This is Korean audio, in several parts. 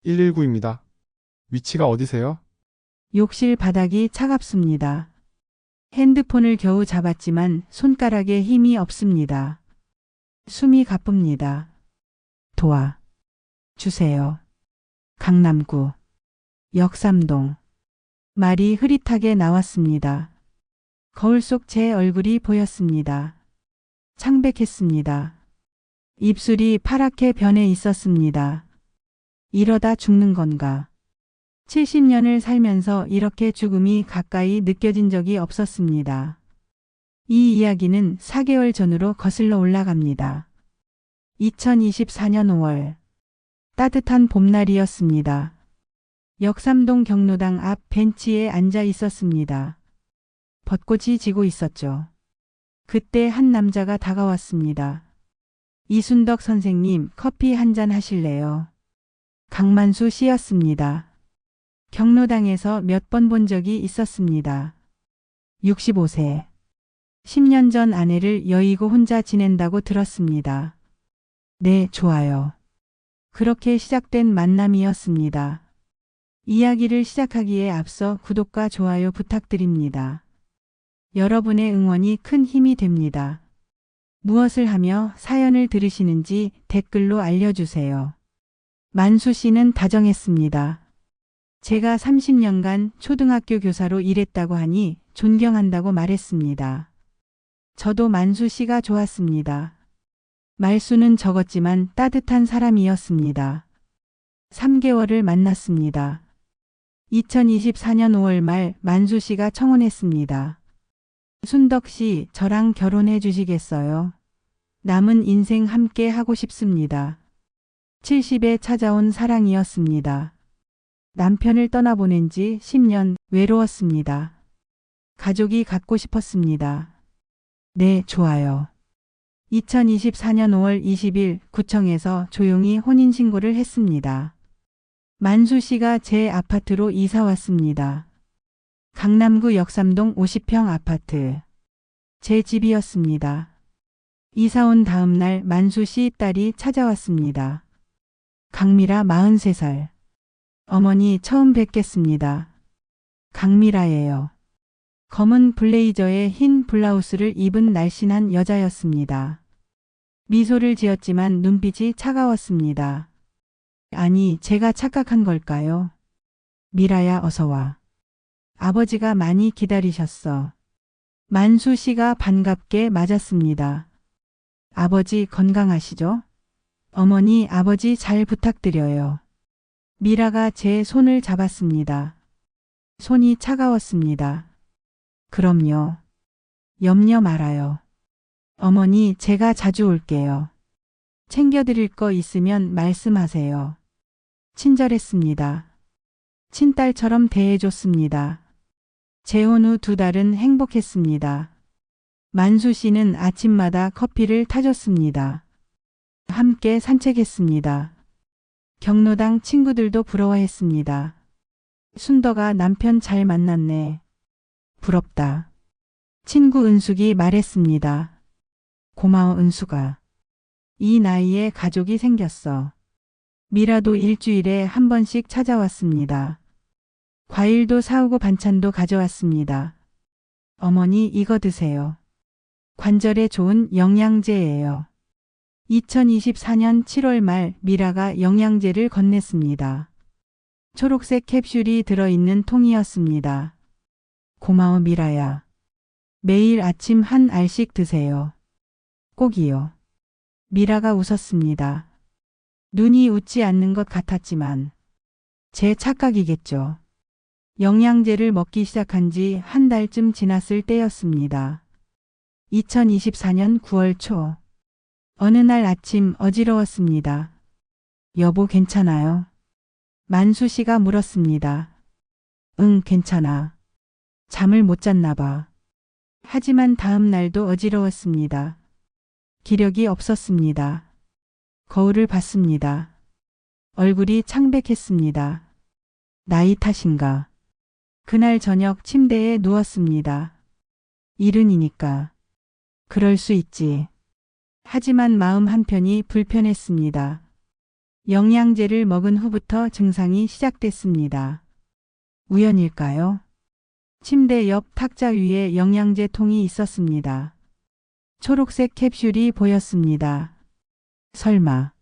119입니다. 위치가 어디세요? 욕실 바닥이 차갑습니다. 핸드폰을 겨우 잡았지만 손가락에 힘이 없습니다. 숨이 가쁩니다. 도와 주세요. 강남구 역삼동. 말이 흐릿하게 나왔습니다. 거울 속 제 얼굴이 보였습니다. 창백했습니다. 입술이 파랗게 변해 있었습니다. 이러다 죽는 건가? 70년을 살면서 이렇게 죽음이 가까이 느껴진 적이 없었습니다. 이 이야기는 4개월 전으로 거슬러 올라갑니다. 2024년 5월. 따뜻한 봄날이었습니다. 역삼동 경로당 앞 벤치에 앉아 있었습니다. 벚꽃이 지고 있었죠. 그때 한 남자가 다가왔습니다. 이순덕 선생님, 커피 한잔 하실래요? 강만수 씨였습니다. 경로당에서 몇 번 본 적이 있었습니다. 65세. 10년 전 아내를 여의고 혼자 지낸다고 들었습니다. 네, 좋아요. 그렇게 시작된 만남이었습니다. 이야기를 시작하기에 앞서 구독과 좋아요 부탁드립니다. 여러분의 응원이 큰 힘이 됩니다. 무엇을 하며 사연을 들으시는지 댓글로 알려주세요. 만수 씨는 다정했습니다. 제가 30년간 초등학교 교사로 일했다고 하니 존경한다고 말했습니다. 저도 만수 씨가 좋았습니다. 말수는 적었지만 따뜻한 사람이었습니다. 3개월을 만났습니다. 2024년 5월 말 만수 씨가 청혼했습니다. 순덕 씨, 저랑 결혼해 주시겠어요? 남은 인생 함께 하고 싶습니다. 70에 찾아온 사랑이었습니다. 남편을 떠나보낸 지 10년 외로웠습니다. 가족이 갖고 싶었습니다. 네, 좋아요. 2024년 5월 20일 구청에서 조용히 혼인신고를 했습니다. 만수 씨가 제 아파트로 이사 왔습니다. 강남구 역삼동 50평 아파트. 제 집이었습니다. 이사 온 다음 날 만수 씨 딸이 찾아왔습니다. 강미라 43살. 어머니 처음 뵙겠습니다. 강미라예요. 검은 블레이저에 흰 블라우스를 입은 날씬한 여자였습니다. 미소를 지었지만 눈빛이 차가웠습니다. 아니, 제가 착각한 걸까요? 미라야, 어서 와. 아버지가 많이 기다리셨어. 만수 씨가 반갑게 맞았습니다. 아버지 건강하시죠? 어머니, 아버지 잘 부탁드려요. 미라가 제 손을 잡았습니다. 손이 차가웠습니다. 그럼요. 염려 말아요. 어머니, 제가 자주 올게요. 챙겨드릴 거 있으면 말씀하세요. 친절했습니다. 친딸처럼 대해줬습니다. 재혼 후 2달은 행복했습니다. 만수 씨는 아침마다 커피를 타줬습니다. 함께 산책했습니다. 경로당 친구들도 부러워했습니다. 순덕아, 남편 잘 만났네. 부럽다. 친구 은숙이 말했습니다. 고마워, 은숙아. 이 나이에 가족이 생겼어. 미라도 일주일에 한 번씩 찾아왔습니다. 과일도 사오고 반찬도 가져왔습니다. 어머니, 이거 드세요. 관절에 좋은 영양제예요. 2024년 7월 말 미라가 영양제를 건넸습니다. 초록색 캡슐이 들어있는 통이었습니다. 고마워, 미라야. 매일 아침 한 알씩 드세요. 꼭이요. 미라가 웃었습니다. 눈이 웃지 않는 것 같았지만 제 착각이겠죠. 영양제를 먹기 시작한 지 한 달쯤 지났을 때였습니다. 2024년 9월 초. 어느 날 아침 어지러웠습니다. 여보, 괜찮아요? 만수 씨가 물었습니다. 응, 괜찮아. 잠을 못 잤나 봐. 하지만 다음 날도 어지러웠습니다. 기력이 없었습니다. 거울을 봤습니다. 얼굴이 창백했습니다. 나이 탓인가? 그날 저녁 침대에 누웠습니다. 일흔이니까. 그럴 수 있지. 하지만 마음 한편이 불편했습니다. 영양제를 먹은 후부터 증상이 시작됐습니다. 우연일까요? 침대 옆 탁자 위에 영양제 통이 있었습니다. 초록색 캡슐이 보였습니다. 설마.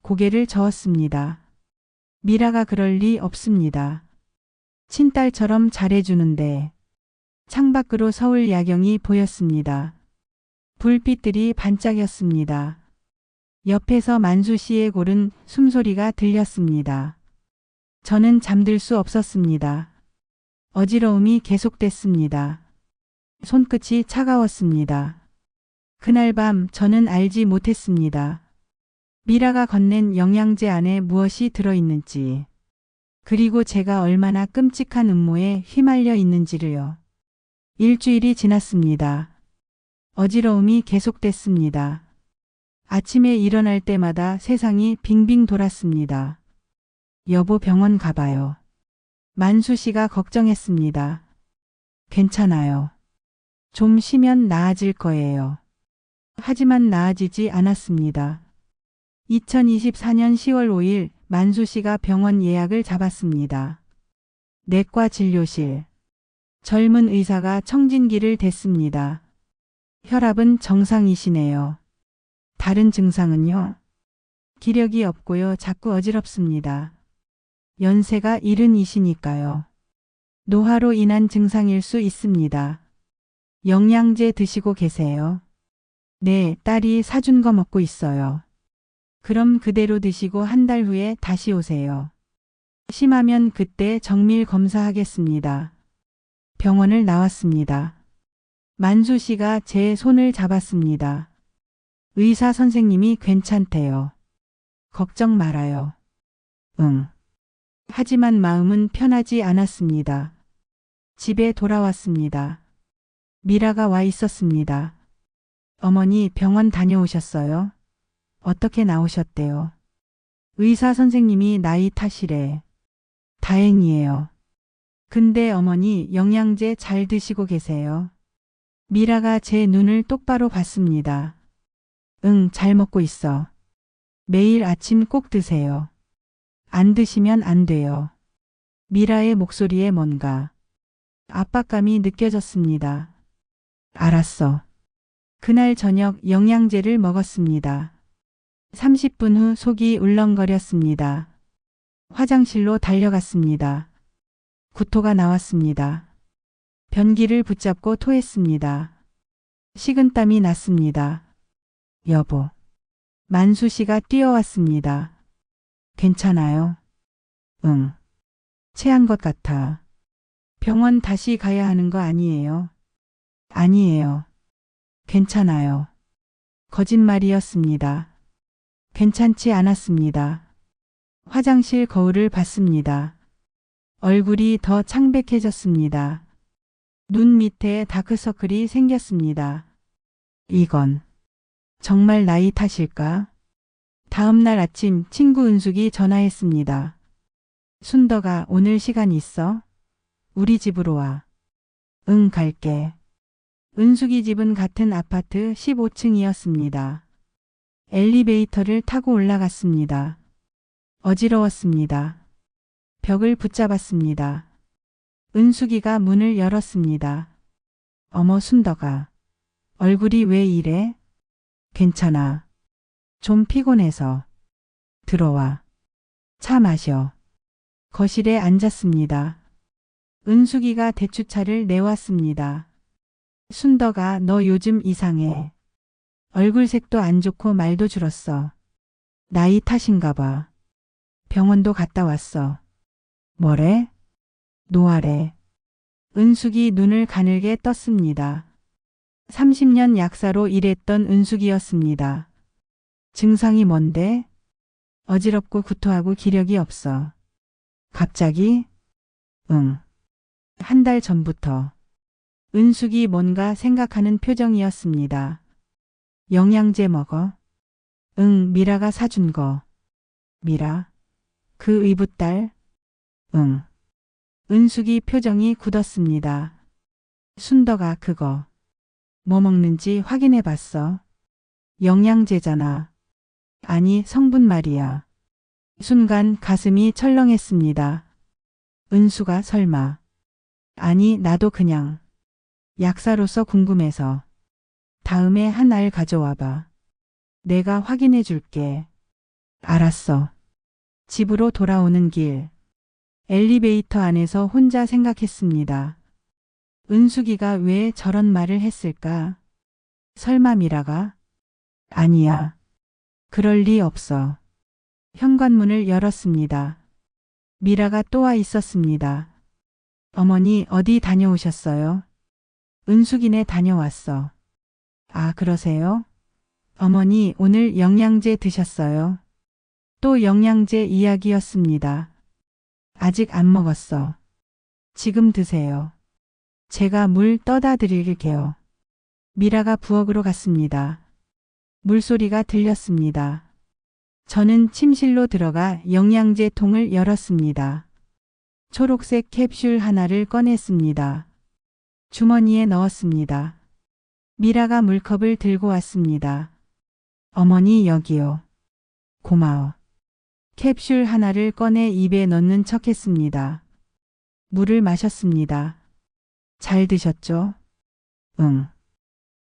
고개를 저었습니다. 미라가 그럴 리 없습니다. 친딸처럼 잘해주는데. 창밖으로 서울 야경이 보였습니다. 불빛들이 반짝였습니다. 옆에서 만수 씨의 고른 숨소리가 들렸습니다. 저는 잠들 수 없었습니다. 어지러움이 계속됐습니다. 손끝이 차가웠습니다. 그날 밤 저는 알지 못했습니다. 미라가 건넨 영양제 안에 무엇이 들어있는지, 그리고 제가 얼마나 끔찍한 음모에 휘말려 있는지를요. 일주일이 지났습니다. 어지러움이 계속됐습니다. 아침에 일어날 때마다 세상이 빙빙 돌았습니다. 여보, 병원 가봐요. 만수 씨가 걱정했습니다. 괜찮아요. 좀 쉬면 나아질 거예요. 하지만 나아지지 않았습니다. 2024년 10월 5일 만수 씨가 병원 예약을 잡았습니다. 내과 진료실. 젊은 의사가 청진기를 댔습니다. 혈압은 정상이시네요. 다른 증상은요? 기력이 없고요. 자꾸 어지럽습니다. 연세가 70이시니까요. 노화로 인한 증상일 수 있습니다. 영양제 드시고 계세요? 네, 딸이 사준 거 먹고 있어요. 그럼 그대로 드시고 한 달 후에 다시 오세요. 심하면 그때 정밀 검사하겠습니다. 병원을 나왔습니다. 만수 씨가 제 손을 잡았습니다. 의사 선생님이 괜찮대요. 걱정 말아요. 응. 하지만 마음은 편하지 않았습니다. 집에 돌아왔습니다. 미라가 와 있었습니다. 어머니, 병원 다녀오셨어요? 어떻게 나오셨대요? 의사 선생님이 나이 탓이래. 다행이에요. 근데 어머니, 영양제 잘 드시고 계세요? 미라가 제 눈을 똑바로 봤습니다. 응, 잘 먹고 있어. 매일 아침 꼭 드세요. 안 드시면 안 돼요. 미라의 목소리에 뭔가 압박감이 느껴졌습니다. 알았어. 그날 저녁 영양제를 먹었습니다. 30분 후 속이 울렁거렸습니다. 화장실로 달려갔습니다. 구토가 나왔습니다. 변기를 붙잡고 토했습니다. 식은땀이 났습니다. 여보. 만수 씨가 뛰어왔습니다. 괜찮아요? 응. 체한 것 같아. 병원 다시 가야 하는 거 아니에요? 아니에요. 괜찮아요. 거짓말이었습니다. 괜찮지 않았습니다. 화장실 거울을 봤습니다. 얼굴이 더 창백해졌습니다. 눈 밑에 다크서클이 생겼습니다. 이건 정말 나이 탓일까? 다음 날 아침 친구 은숙이 전화했습니다. 순덕아, 오늘 시간 있어? 우리 집으로 와. 응, 갈게. 은숙이 집은 같은 아파트 15층이었습니다. 엘리베이터를 타고 올라갔습니다. 어지러웠습니다. 벽을 붙잡았습니다. 은숙이가 문을 열었습니다. 어머, 순덕아. 얼굴이 왜 이래? 괜찮아. 좀 피곤해서. 들어와. 차 마셔. 거실에 앉았습니다. 은숙이가 대추차를 내왔습니다. 순덕아, 너 요즘 이상해. 얼굴색도 안 좋고 말도 줄었어. 나이 탓인가 봐. 병원도 갔다 왔어. 뭐래? 노화래. 은숙이 눈을 가늘게 떴습니다. 30년 약사로 일했던 은숙이었습니다. 증상이 뭔데? 어지럽고 구토하고 기력이 없어. 갑자기? 응. 한 달 전부터. 은숙이 뭔가 생각하는 표정이었습니다. 영양제 먹어? 응, 미라가 사준 거. 미라? 그 의붓딸? 응. 은숙이 표정이 굳었습니다. 순덕아, 그거. 뭐 먹는지 확인해 봤어? 영양제잖아. 아니, 성분 말이야. 순간 가슴이 철렁했습니다. 은수가 설마. 아니, 나도 그냥 약사로서 궁금해서. 다음에 한 알 가져와봐. 내가 확인해 줄게. 알았어. 집으로 돌아오는 길. 엘리베이터 안에서 혼자 생각했습니다. 은숙이가 왜 저런 말을 했을까? 설마 미라가? 아니야. 그럴 리 없어. 현관문을 열었습니다. 미라가 또 와 있었습니다. 어머니 어디 다녀오셨어요? 은숙이네 다녀왔어. 아, 그러세요? 어머니 오늘 영양제 드셨어요? 또 영양제 이야기였습니다. 아직 안 먹었어. 지금 드세요. 제가 물 떠다 드릴게요. 미라가 부엌으로 갔습니다. 물소리가 들렸습니다. 저는 침실로 들어가 영양제 통을 열었습니다. 초록색 캡슐 하나를 꺼냈습니다. 주머니에 넣었습니다. 미라가 물컵을 들고 왔습니다. 어머니 여기요. 고마워. 캡슐 하나를 꺼내 입에 넣는 척 했습니다. 물을 마셨습니다. 잘 드셨죠? 응.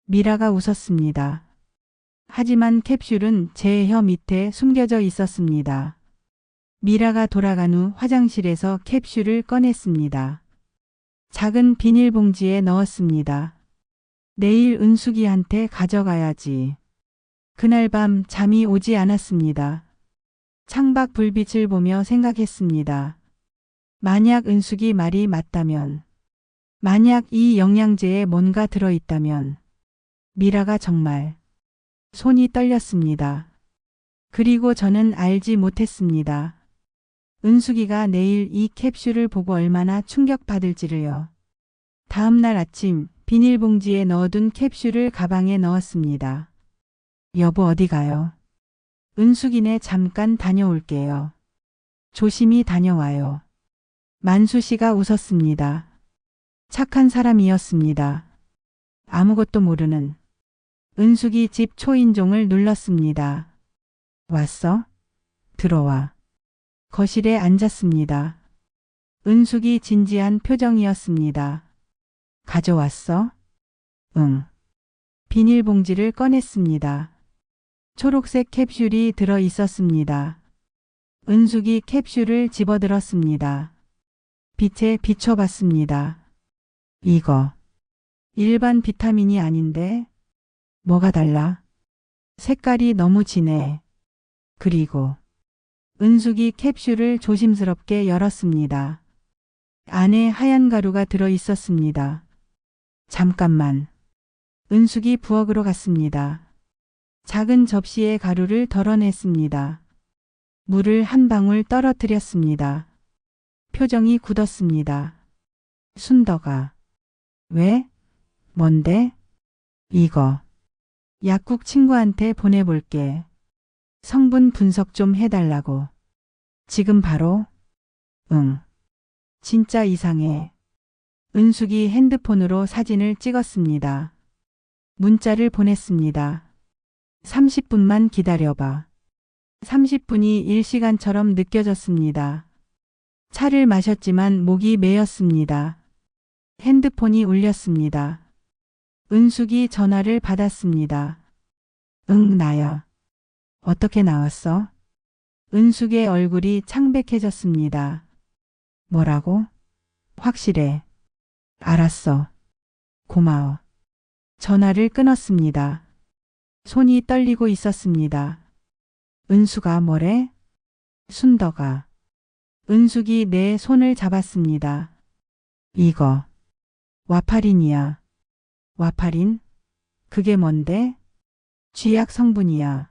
미라가 웃었습니다. 하지만 캡슐은 제 혀 밑에 숨겨져 있었습니다. 미라가 돌아간 후 화장실에서 캡슐을 꺼냈습니다. 작은 비닐봉지에 넣었습니다. 내일 은숙이한테 가져가야지. 그날 밤 잠이 오지 않았습니다. 창밖 불빛을 보며 생각했습니다. 만약 은숙이 말이 맞다면, 만약 이 영양제에 뭔가 들어있다면, 미라가 정말. 손이 떨렸습니다. 그리고 저는 알지 못했습니다. 은숙이가 내일 이 캡슐을 보고 얼마나 충격받을지를요. 다음 날 아침 비닐봉지에 넣어둔 캡슐을 가방에 넣었습니다. 여보 어디 가요? 은숙이네 잠깐 다녀올게요. 조심히 다녀와요. 만수 씨가 웃었습니다. 착한 사람이었습니다. 아무것도 모르는. 은숙이 집 초인종을 눌렀습니다. 왔어? 들어와. 거실에 앉았습니다. 은숙이 진지한 표정이었습니다. 가져왔어? 응. 비닐봉지를 꺼냈습니다. 초록색 캡슐이 들어 있었습니다. 은숙이 캡슐을 집어들었습니다. 빛에 비춰봤습니다. 이거 일반 비타민이 아닌데? 뭐가 달라? 색깔이 너무 진해. 그리고 은숙이 캡슐을 조심스럽게 열었습니다. 안에 하얀 가루가 들어 있었습니다. 잠깐만. 은숙이 부엌으로 갔습니다. 작은 접시에 가루를 덜어냈습니다. 물을 한 방울 떨어뜨렸습니다. 표정이 굳었습니다. 순덕아. 왜? 뭔데? 이거. 약국 친구한테 보내볼게. 성분 분석 좀 해달라고. 지금 바로? 응. 진짜 이상해. 은숙이 핸드폰으로 사진을 찍었습니다. 문자를 보냈습니다. 30분만 기다려봐. 30분이 1시간처럼 느껴졌습니다. 차를 마셨지만 목이 메였습니다. 핸드폰이 울렸습니다. 은숙이 전화를 받았습니다. 응, 나야. 어떻게 나왔어? 은숙의 얼굴이 창백해졌습니다. 뭐라고? 확실해. 알았어. 고마워. 전화를 끊었습니다. 손이 떨리고 있었습니다. 은수가 뭐래? 순덕아. 은숙이 내 손을 잡았습니다. 이거. 와파린이야. 와파린? 그게 뭔데? 쥐약 성분이야.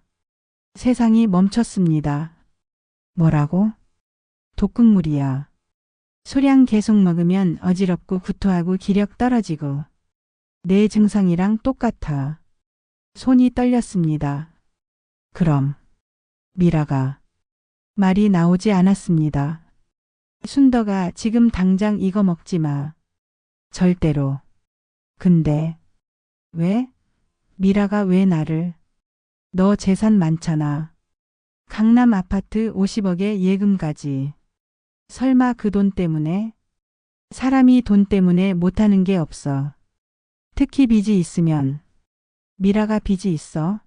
세상이 멈췄습니다. 뭐라고? 독극물이야. 소량 계속 먹으면 어지럽고 구토하고 기력 떨어지고. 내 증상이랑 똑같아. 손이 떨렸습니다. 그럼. 미라가. 말이 나오지 않았습니다. 순덕아, 지금 당장 이거 먹지 마. 절대로. 근데. 왜? 미라가 왜 나를. 너 재산 많잖아. 강남 아파트 50억의 예금까지. 설마 그 돈 때문에? 사람이 돈 때문에 못하는 게 없어. 특히 빚이 있으면. 미라가 빚이 있어?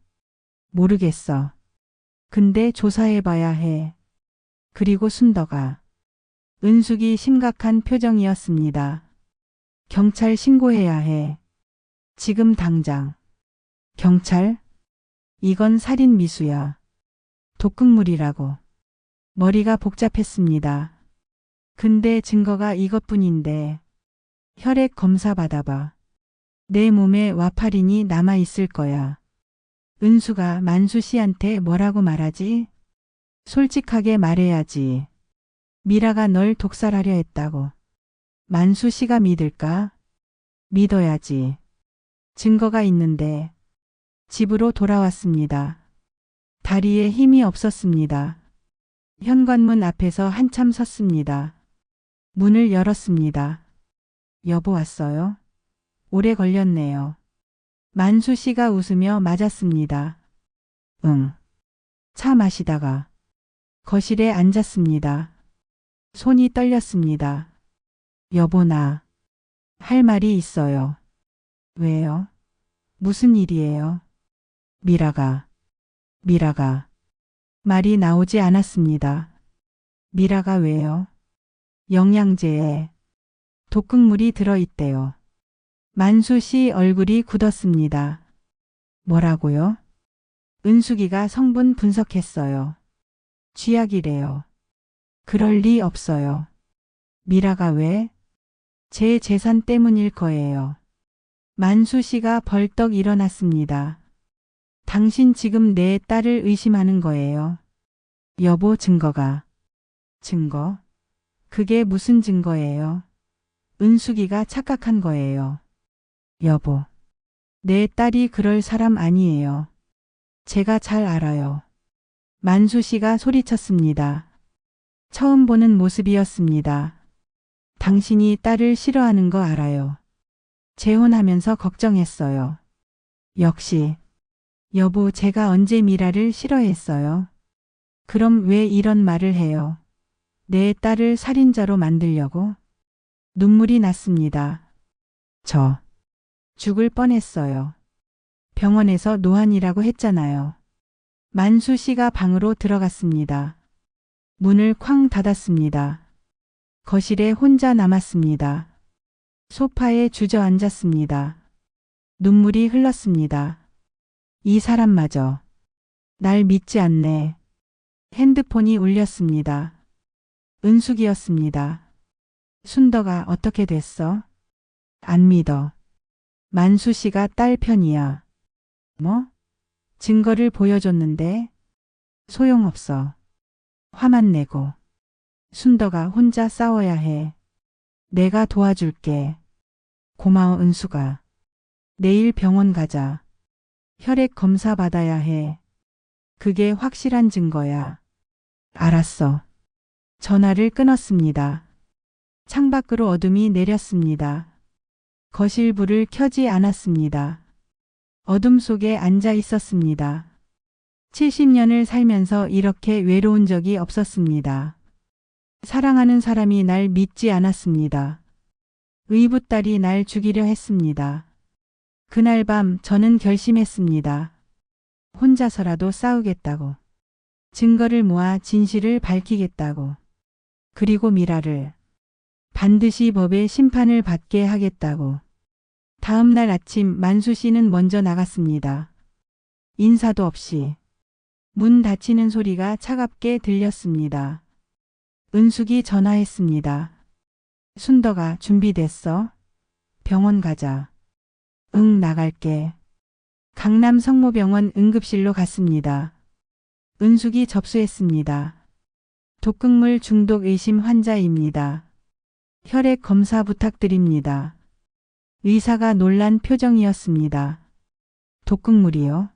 모르겠어. 근데 조사해봐야 해. 그리고 순덕아. 은숙이 심각한 표정이었습니다. 경찰 신고해야 해. 지금 당장. 경찰? 이건 살인 미수야. 독극물이라고. 머리가 복잡했습니다. 근데 증거가 이것뿐인데. 혈액 검사 받아봐. 내 몸에 와파린이 남아있을 거야. 은수가 만수 씨한테 뭐라고 말하지? 솔직하게 말해야지. 미라가 널 독살하려 했다고. 만수 씨가 믿을까? 믿어야지. 증거가 있는데. 집으로 돌아왔습니다. 다리에 힘이 없었습니다. 현관문 앞에서 한참 섰습니다. 문을 열었습니다. 여보 왔어요? 오래 걸렸네요. 만수 씨가 웃으며 맞았습니다. 응. 차 마시다가 거실에 앉았습니다. 손이 떨렸습니다. 여보 나 할 말이 있어요. 왜요? 무슨 일이에요? 미라가 말이 나오지 않았습니다. 미라가 왜요? 영양제에 독극물이 들어있대요. 만수 씨 얼굴이 굳었습니다. 뭐라고요? 은숙이가 성분 분석했어요. 쥐약이래요. 그럴 리 없어요. 미라가 왜? 제 재산 때문일 거예요. 만수 씨가 벌떡 일어났습니다. 당신 지금 내 딸을 의심하는 거예요. 여보 증거? 그게 무슨 증거예요? 은숙이가 착각한 거예요. 여보, 내 딸이 그럴 사람 아니에요. 제가 잘 알아요. 만수 씨가 소리쳤습니다. 처음 보는 모습이었습니다. 당신이 딸을 싫어하는 거 알아요. 재혼하면서 걱정했어요. 역시. 여보 제가 언제 미라를 싫어했어요? 그럼 왜 이런 말을 해요? 내 딸을 살인자로 만들려고? 눈물이 났습니다. 저 죽을 뻔했어요. 병원에서 노안이라고 했잖아요. 만수 씨가 방으로 들어갔습니다. 문을 쾅 닫았습니다. 거실에 혼자 남았습니다. 소파에 주저앉았습니다. 눈물이 흘렀습니다. 이 사람마저 날 믿지 않네. 핸드폰이 울렸습니다. 은숙이었습니다. 순덕아 어떻게 됐어? 안 믿어. 만수 씨가 딸 편이야. 뭐? 증거를 보여줬는데? 소용없어. 화만 내고. 순덕아 혼자 싸워야 해. 내가 도와줄게. 고마워 은숙아. 내일 병원 가자. 혈액 검사 받아야 해. 그게 확실한 증거야. 알았어. 전화를 끊었습니다. 창밖으로 어둠이 내렸습니다. 거실 불을 켜지 않았습니다. 어둠 속에 앉아 있었습니다. 70년을 살면서 이렇게 외로운 적이 없었습니다. 사랑하는 사람이 날 믿지 않았습니다. 의붓딸이 날 죽이려 했습니다. 그날 밤 저는 결심했습니다. 혼자서라도 싸우겠다고. 증거를 모아 진실을 밝히겠다고. 그리고 미라를 반드시 법의 심판을 받게 하겠다고. 다음 날 아침 만수 씨는 먼저 나갔습니다. 인사도 없이. 문 닫히는 소리가 차갑게 들렸습니다. 은숙이 전화했습니다. 순덕아 준비됐어? 병원 가자. 응 나갈게. 강남 성모병원 응급실로 갔습니다. 은숙이 접수했습니다. 독극물 중독 의심 환자입니다. 혈액 검사 부탁드립니다. 의사가 놀란 표정이었습니다. 독극물이요?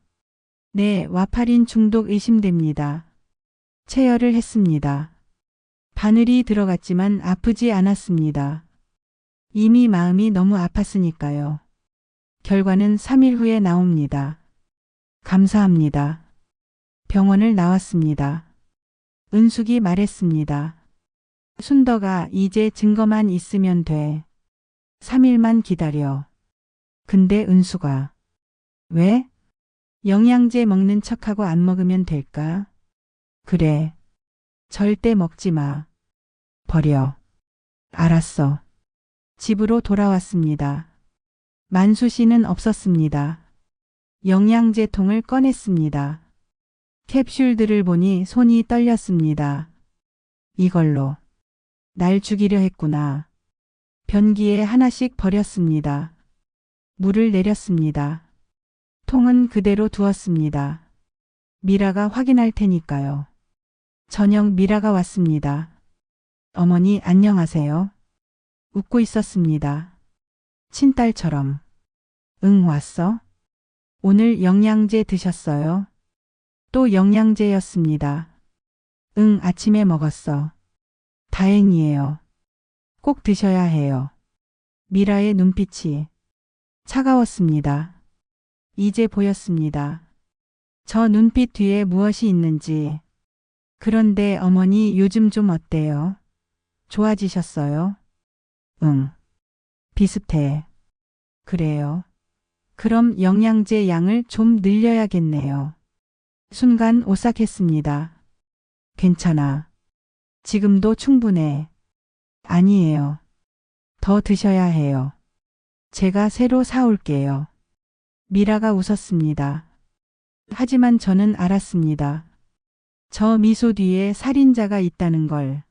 네, 와파린 중독 의심됩니다. 체열을 했습니다. 바늘이 들어갔지만 아프지 않았습니다. 이미 마음이 너무 아팠으니까요. 결과는 3일 후에 나옵니다. 감사합니다. 병원을 나왔습니다. 은숙이 말했습니다. 순덕아, 이제 증거만 있으면 돼. 3일만 기다려. 근데 은수가 왜? 영양제 먹는 척하고 안 먹으면 될까? 그래. 절대 먹지 마. 버려. 알았어. 집으로 돌아왔습니다. 만수 씨는 없었습니다. 영양제 통을 꺼냈습니다. 캡슐들을 보니 손이 떨렸습니다. 이걸로 날 죽이려 했구나. 변기에 하나씩 버렸습니다. 물을 내렸습니다. 통은 그대로 두었습니다. 미라가 확인할 테니까요. 저녁 미라가 왔습니다. 어머니 안녕하세요. 웃고 있었습니다. 친딸처럼. 응, 왔어? 오늘 영양제 드셨어요? 또 영양제였습니다. 응, 아침에 먹었어. 다행이에요. 꼭 드셔야 해요. 미라의 눈빛이 차가웠습니다. 이제 보였습니다. 저 눈빛 뒤에 무엇이 있는지. 그런데 어머니 요즘 좀 어때요? 좋아지셨어요? 응. 비슷해. 그래요. 그럼 영양제 양을 좀 늘려야겠네요. 순간 오싹했습니다. 괜찮아. 지금도 충분해. 아니에요. 더 드셔야 해요. 제가 새로 사올게요. 미라가 웃었습니다. 하지만 저는 알았습니다. 저 미소 뒤에 살인자가 있다는 걸.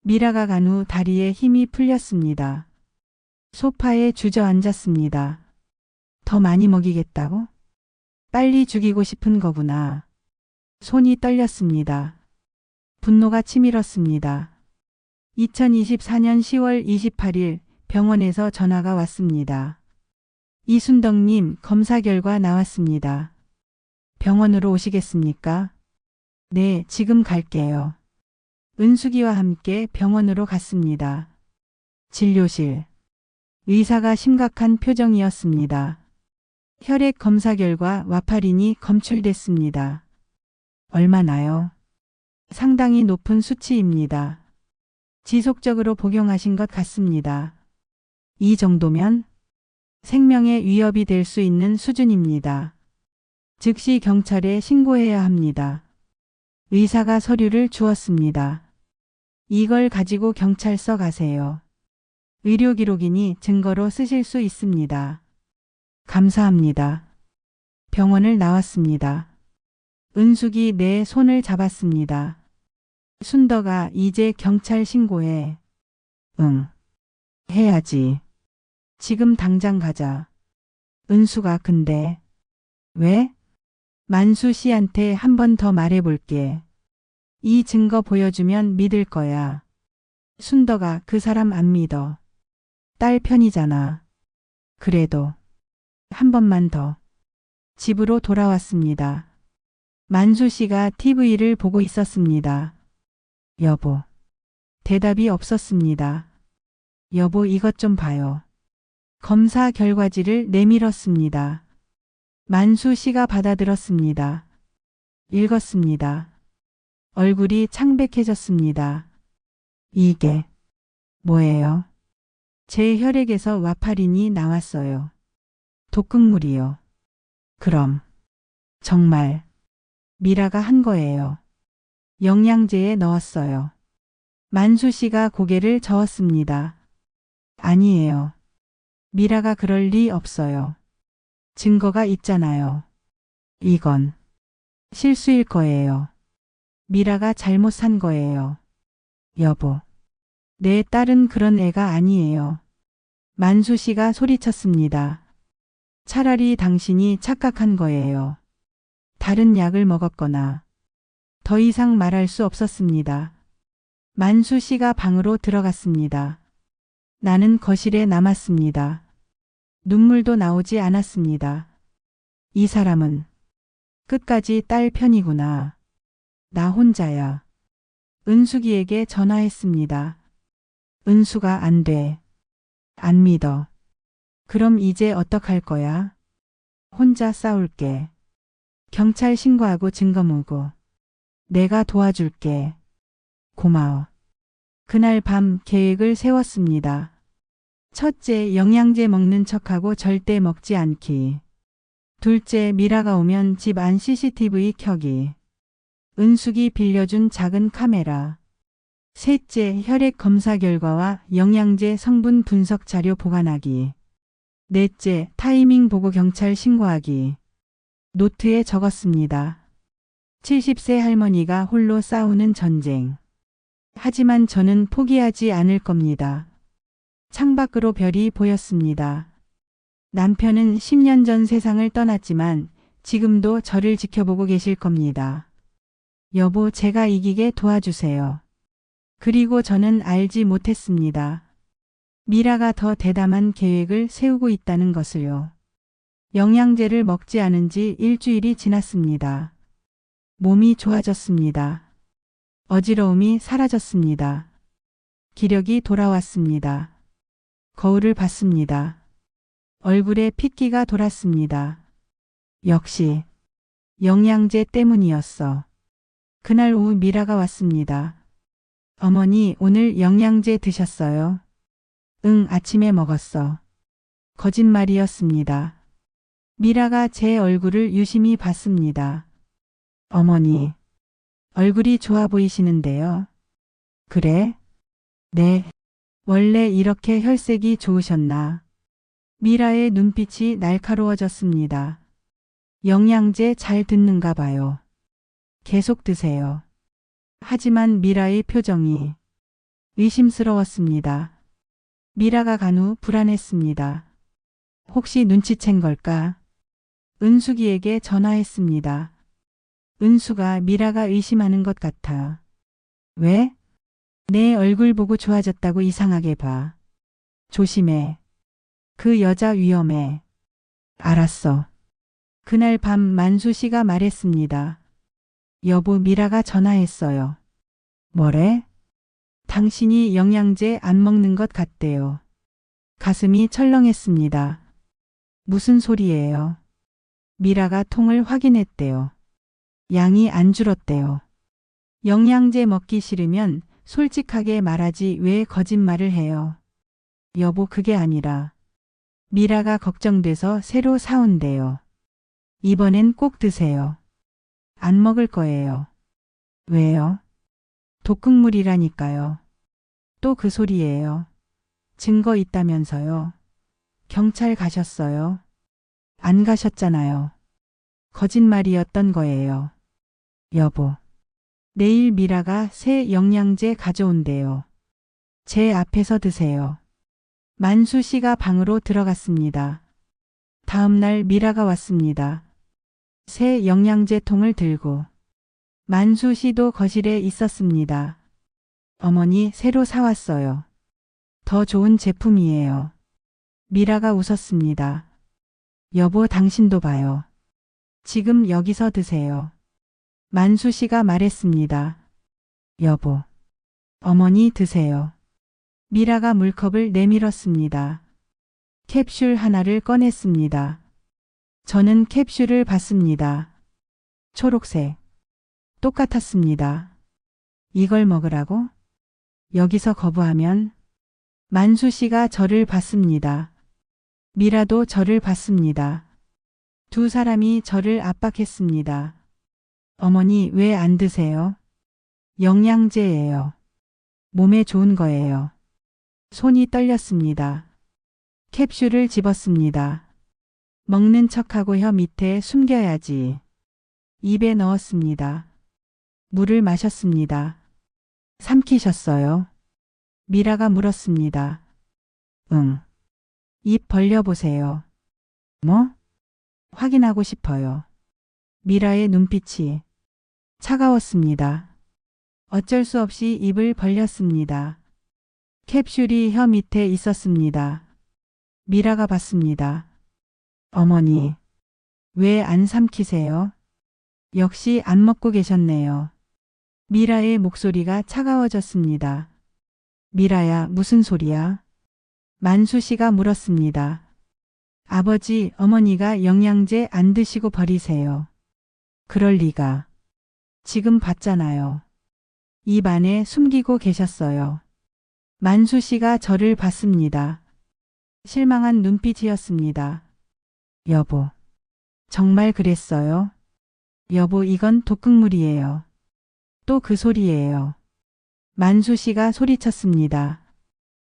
미라가 간 후 다리에 힘이 풀렸습니다. 소파에 주저앉았습니다. 더 많이 먹이겠다고? 빨리 죽이고 싶은 거구나. 손이 떨렸습니다. 분노가 치밀었습니다. 2024년 10월 28일 병원에서 전화가 왔습니다. 이순덕님, 검사 결과 나왔습니다. 병원으로 오시겠습니까? 네, 지금 갈게요. 은숙이와 함께 병원으로 갔습니다. 진료실. 의사가 심각한 표정이었습니다. 혈액 검사 결과 와파린이 검출됐습니다. 얼마나요? 상당히 높은 수치입니다. 지속적으로 복용하신 것 같습니다. 이 정도면 생명에 위협이 될 수 있는 수준입니다. 즉시 경찰에 신고해야 합니다. 의사가 서류를 주었습니다. 이걸 가지고 경찰서 가세요. 의료 기록이니 증거로 쓰실 수 있습니다. 감사합니다. 병원을 나왔습니다. 은숙이 내 손을 잡았습니다. 순덕아, 이제 경찰 신고해. 응. 해야지. 지금 당장 가자. 은수가 근데 왜? 만수 씨한테 한 번 더 말해볼게. 이 증거 보여주면 믿을 거야. 순덕아, 그 사람 안 믿어. 딸 편이잖아. 그래도 한 번만 더. 집으로 돌아왔습니다. 만수 씨가 TV를 보고 있었습니다. 여보. 대답이 없었습니다. 여보, 이것 좀 봐요. 검사 결과지를 내밀었습니다. 만수 씨가 받아들었습니다. 읽었습니다. 얼굴이 창백해졌습니다. 이게 뭐예요? 제 혈액에서 와파린이 나왔어요. 독극물이요. 그럼 정말 미라가 한 거예요. 영양제에 넣었어요. 만수 씨가 고개를 저었습니다. 아니에요. 미라가 그럴 리 없어요. 증거가 있잖아요. 이건 실수일 거예요. 미라가 잘못 산 거예요. 여보, 내 딸은 그런 애가 아니에요. 만수 씨가 소리쳤습니다. 차라리 당신이 착각한 거예요. 다른 약을 먹었거나. 더 이상 말할 수 없었습니다. 만수 씨가 방으로 들어갔습니다. 나는 거실에 남았습니다. 눈물도 나오지 않았습니다. 이 사람은 끝까지 딸 편이구나. 나 혼자야. 은숙이에게 전화했습니다. 은수가 안 돼. 안 믿어. 그럼 이제 어떡할 거야? 혼자 싸울게. 경찰 신고하고 증거 모으고. 내가 도와줄게. 고마워. 그날 밤 계획을 세웠습니다. 첫째, 영양제 먹는 척하고 절대 먹지 않기. 둘째, 미라가 오면 집 안 CCTV 켜기. 은숙이 빌려준 작은 카메라. 셋째, 혈액 검사 결과와 영양제 성분 분석 자료 보관하기. 넷째, 타이밍 보고 경찰 신고하기. 노트에 적었습니다. 70세 할머니가 홀로 싸우는 전쟁. 하지만 저는 포기하지 않을 겁니다. 창밖으로 별이 보였습니다. 남편은 10년 전 세상을 떠났지만 지금도 저를 지켜보고 계실 겁니다. 여보, 제가 이기게 도와주세요. 그리고 저는 알지 못했습니다. 미라가 더 대담한 계획을 세우고 있다는 것을요. 영양제를 먹지 않은 지 일주일이 지났습니다. 몸이 좋아졌습니다. 어지러움이 사라졌습니다. 기력이 돌아왔습니다. 거울을 봤습니다. 얼굴에 핏기가 돌았습니다. 역시 영양제 때문이었어. 그날 오후 미라가 왔습니다. 어머니, 오늘 영양제 드셨어요? 응, 아침에 먹었어. 거짓말이었습니다. 미라가 제 얼굴을 유심히 봤습니다. 어머니, 얼굴이 좋아 보이시는데요. 그래? 네. 원래 이렇게 혈색이 좋으셨나? 미라의 눈빛이 날카로워졌습니다. 영양제 잘 듣는가 봐요. 계속 드세요. 하지만 미라의 표정이 의심스러웠습니다. 미라가 간 후 불안했습니다. 혹시 눈치챈 걸까? 은숙이에게 전화했습니다. 은수가 미라가 의심하는 것 같아. 왜? 내 얼굴 보고 좋아졌다고 이상하게 봐. 조심해. 그 여자 위험해. 알았어. 그날 밤 만수 씨가 말했습니다. 여보, 미라가 전화했어요. 뭐래? 당신이 영양제 안 먹는 것 같대요. 가슴이 철렁했습니다. 무슨 소리예요? 미라가 통을 확인했대요. 양이 안 줄었대요. 영양제 먹기 싫으면 솔직하게 말하지 왜 거짓말을 해요? 여보, 그게 아니라 미라가 걱정돼서 새로 사온대요. 이번엔 꼭 드세요. 안 먹을 거예요. 왜요? 독극물이라니까요. 또 그 소리예요. 증거 있다면서요. 경찰 가셨어요? 안 가셨잖아요. 거짓말이었던 거예요. 여보, 내일 미라가 새 영양제 가져온대요. 제 앞에서 드세요. 만수 씨가 방으로 들어갔습니다. 다음 날 미라가 왔습니다. 새 영양제 통을 들고. 만수 씨도 거실에 있었습니다. 어머니, 새로 사왔어요. 더 좋은 제품이에요. 미라가 웃었습니다. 여보, 당신도 봐요. 지금 여기서 드세요. 만수 씨가 말했습니다. 여보, 어머니 드세요. 미라가 물컵을 내밀었습니다. 캡슐 하나를 꺼냈습니다. 저는 캡슐을 봤습니다. 초록색. 똑같았습니다. 이걸 먹으라고? 여기서 거부하면? 만수 씨가 저를 봤습니다. 미라도 저를 봤습니다. 두 사람이 저를 압박했습니다. 어머니, 왜 안 드세요? 영양제예요. 몸에 좋은 거예요. 손이 떨렸습니다. 캡슐을 집었습니다. 먹는 척하고 혀 밑에 숨겨야지. 입에 넣었습니다. 물을 마셨습니다. 삼키셨어요? 미라가 물었습니다. 응. 입 벌려보세요. 뭐? 확인하고 싶어요. 미라의 눈빛이 차가웠습니다. 어쩔 수 없이 입을 벌렸습니다. 캡슐이 혀 밑에 있었습니다. 미라가 봤습니다. 어머니, 왜 안 삼키세요? 역시 안 먹고 계셨네요. 미라의 목소리가 차가워졌습니다. 미라야, 무슨 소리야? 만수 씨가 물었습니다. 아버지, 어머니가 영양제 안 드시고 버리세요. 그럴 리가. 지금 봤잖아요. 입 안에 숨기고 계셨어요. 만수 씨가 저를 봤습니다. 실망한 눈빛이었습니다. 여보. 정말 그랬어요? 여보, 이건 독극물이에요. 또 그 소리예요. 만수 씨가 소리쳤습니다.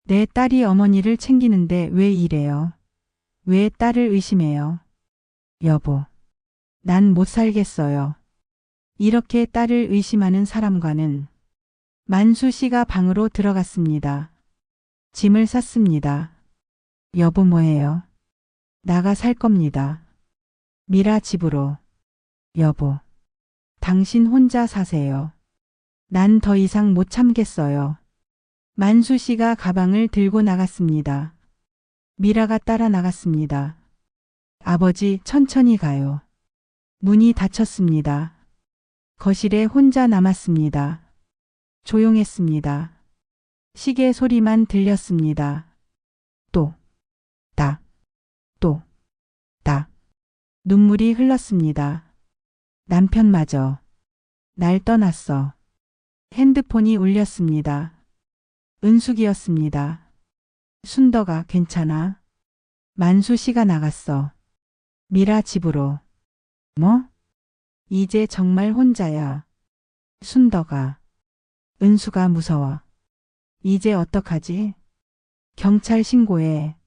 내 딸이 어머니를 챙기는데 왜 이래요? 왜 딸을 의심해요? 여보. 난 못 살겠어요. 이렇게 딸을 의심하는 사람과는. 만수 씨가 방으로 들어갔습니다. 짐을 쌌습니다. 여보, 뭐해요? 나가 살 겁니다. 미라 집으로. 여보. 당신 혼자 사세요. 난 더 이상 못 참겠어요. 만수 씨가 가방을 들고 나갔습니다. 미라가 따라 나갔습니다. 아버지, 천천히 가요. 문이 닫혔습니다. 거실에 혼자 남았습니다. 조용했습니다. 시계 소리만 들렸습니다. 또, 딱, 또, 딱. 눈물이 흘렀습니다. 남편마저 날 떠났어. 핸드폰이 울렸습니다. 은숙이었습니다. 순덕아, 괜찮아? 만수 씨가 나갔어. 미라 집으로. 뭐? 이제 정말 혼자야. 순덕아. 은수가 무서워. 이제 어떡하지? 경찰 신고해.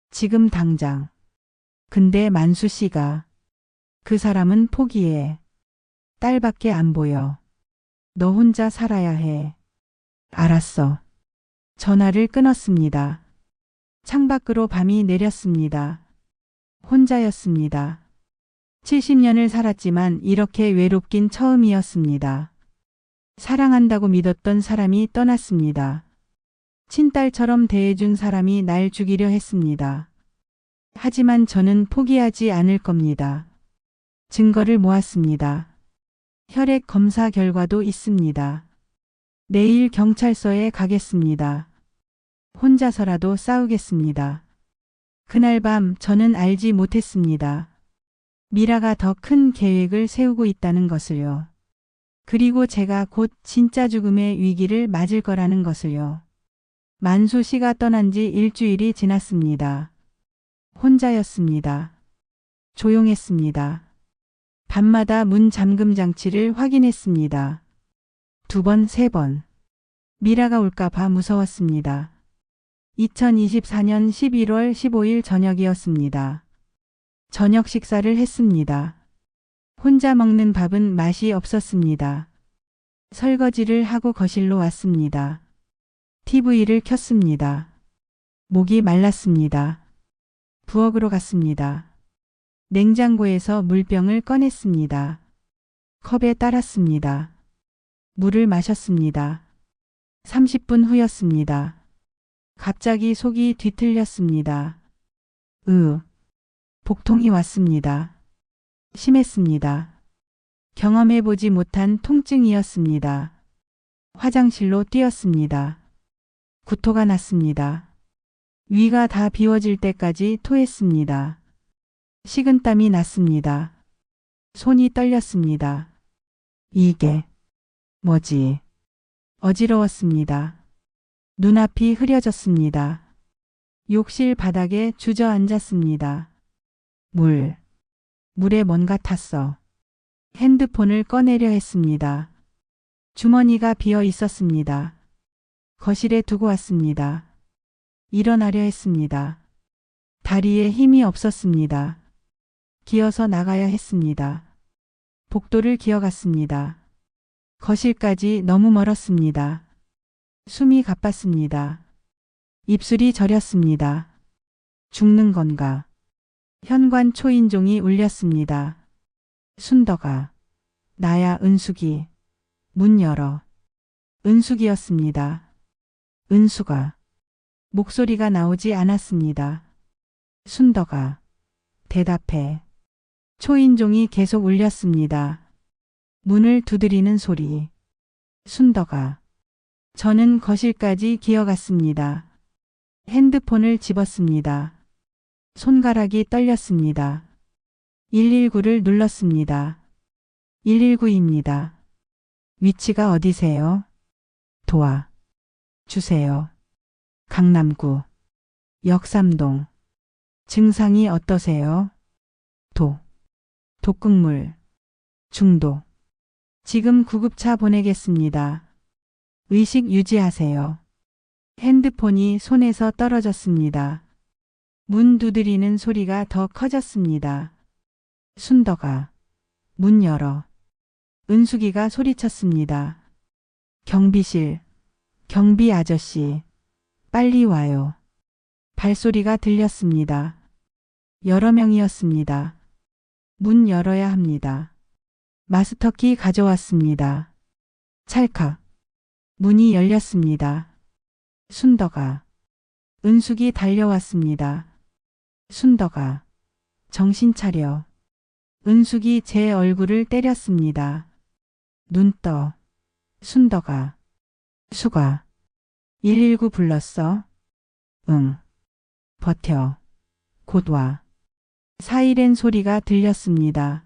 지금 당장. 근데 만수 씨가. 그 사람은 포기해. 딸밖에 안 보여. 너 혼자 살아야 해. 알았어. 전화를 끊었습니다. 창밖으로 밤이 내렸습니다. 혼자였습니다. 70년을 살았지만 이렇게 외롭긴 처음이었습니다. 사랑한다고 믿었던 사람이 떠났습니다. 친딸처럼 대해준 사람이 날 죽이려 했습니다. 하지만 저는 포기하지 않을 겁니다. 증거를 모았습니다. 혈액 검사 결과도 있습니다. 내일 경찰서에 가겠습니다. 혼자서라도 싸우겠습니다. 그날 밤 저는 알지 못했습니다. 미라가 더 큰 계획을 세우고 있다는 것을요. 그리고 제가 곧 진짜 죽음의 위기를 맞을 거라는 것을요. 만수 씨가 떠난 지 일주일이 지났습니다. 혼자였습니다. 조용했습니다. 밤마다 문 잠금 장치를 확인했습니다. 2번, 3번. 미라가 올까 봐 무서웠습니다. 2024년 11월 15일 저녁이었습니다. 저녁 식사를 했습니다. 혼자 먹는 밥은 맛이 없었습니다. 설거지를 하고 거실로 왔습니다. TV를 켰습니다. 목이 말랐습니다. 부엌으로 갔습니다. 냉장고에서 물병을 꺼냈습니다. 컵에 따랐습니다. 물을 마셨습니다. 30분 후였습니다. 갑자기 속이 뒤틀렸습니다. 복통이 왔습니다. 심했습니다. 경험해보지 못한 통증이었습니다. 화장실로 뛰었습니다. 구토가 났습니다. 위가 다 비워질 때까지 토했습니다. 식은땀이 났습니다. 손이 떨렸습니다. 이게 뭐지? 어지러웠습니다. 눈앞이 흐려졌습니다. 욕실 바닥에 주저앉았습니다. 물에 뭔가 탔어. 핸드폰을 꺼내려 했습니다. 주머니가 비어 있었습니다. 거실에 두고 왔습니다. 일어나려 했습니다. 다리에 힘이 없었습니다. 기어서 나가야 했습니다. 복도를 기어갔습니다. 거실까지 너무 멀었습니다. 숨이 가빴습니다. 입술이 저렸습니다. 죽는 건가? 현관 초인종이 울렸습니다. 순덕아. 나야, 은숙이. 문 열어. 은숙이었습니다. 은숙아. 목소리가 나오지 않았습니다. 순덕아. 대답해. 초인종이 계속 울렸습니다. 문을 두드리는 소리. 순덕아. 저는 거실까지 기어갔습니다. 핸드폰을 집었습니다. 손가락이 떨렸습니다. 119를 눌렀습니다. 119입니다. 위치가 어디세요? 도와 주세요. 강남구 역삼동. 증상이 어떠세요? 독극물 중독. 지금 구급차 보내겠습니다. 의식 유지하세요. 핸드폰이 손에서 떨어졌습니다. 문 두드리는 소리가 더 커졌습니다. 순덕아, 문 열어. 은숙이가 소리쳤습니다. 경비실, 경비 아저씨, 빨리 와요. 발소리가 들렸습니다. 여러 명이었습니다. 문 열어야 합니다. 마스터키 가져왔습니다. 찰칵. 문이 열렸습니다. 순덕아. 은숙이 달려왔습니다. 순덕아. 정신 차려. 은숙이 제 얼굴을 때렸습니다. 눈 떠. 순덕아. 수가. 119 불렀어? 응. 버텨. 곧 와. 사이렌 소리가 들렸습니다.